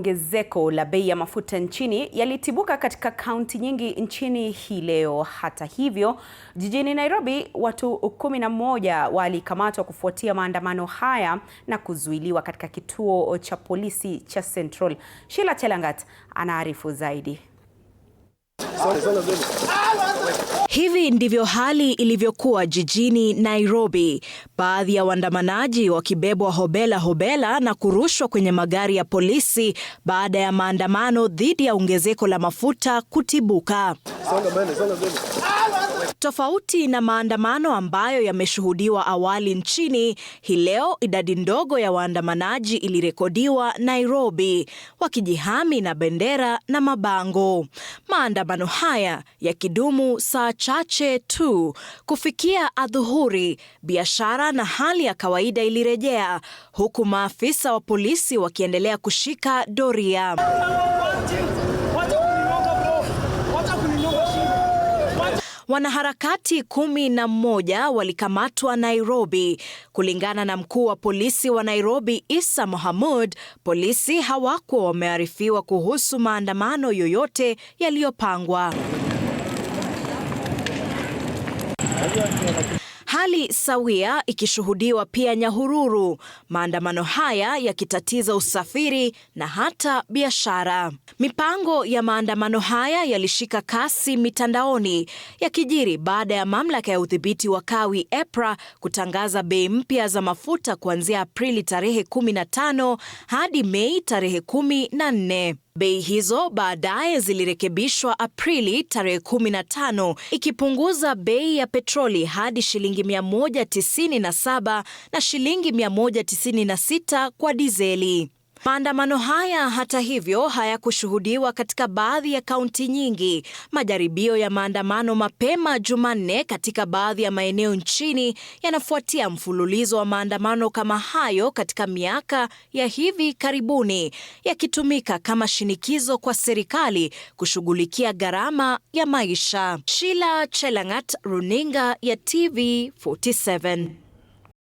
Ongezeko la bei ya mafuta nchini yalitibuka katika kaunti nyingi nchini hii leo. Hata hivyo, jijini Nairobi watu 11 walikamatwa kufuatia maandamano haya na kuzuiliwa katika kituo cha polisi cha Central. Sheila Chelangat anaarifu zaidi. Hivi ndivyo hali ilivyokuwa jijini Nairobi, baadhi ya waandamanaji wakibebwa hobela na kurushwa kwenye magari ya polisi baada ya maandamano dhidi ya ongezeko la mafuta kutibuka. Tofauti na maandamano ambayo yameshuhudiwa awali nchini, hii leo idadi ndogo ya waandamanaji ilirekodiwa Nairobi, wakijihami na bendera na mabango. Maandamano haya yakidumu saa chache tu. Kufikia adhuhuri, biashara na hali ya kawaida ilirejea, huku maafisa wa polisi wakiendelea kushika doria. Wanaharakati 11 walikamatwa Nairobi. Kulingana na mkuu wa polisi wa Nairobi, Issa Mohamud, polisi hawakuwa wamearifiwa kuhusu maandamano yoyote yaliyopangwa. Hali sawia ikishuhudiwa pia Nyahururu, maandamano haya yakitatiza usafiri na hata biashara. Mipango ya maandamano haya yalishika kasi mitandaoni, yakijiri baada ya mamlaka ya udhibiti wa kawi EPRA kutangaza bei mpya za mafuta kuanzia Aprili tarehe 15 hadi Mei tarehe 14. Bei hizo baadaye zilirekebishwa Aprili tarehe 15, ikipunguza bei ya petroli hadi shilingi 197 na shilingi 196 kwa dizeli. Maandamano haya hata hivyo hayakushuhudiwa katika baadhi ya kaunti nyingi. Majaribio ya maandamano mapema Jumanne katika baadhi ya maeneo nchini yanafuatia mfululizo wa maandamano kama hayo katika miaka ya hivi karibuni, yakitumika kama shinikizo kwa serikali kushughulikia gharama ya maisha. Sheila Chelangat, Runinga ya TV 47.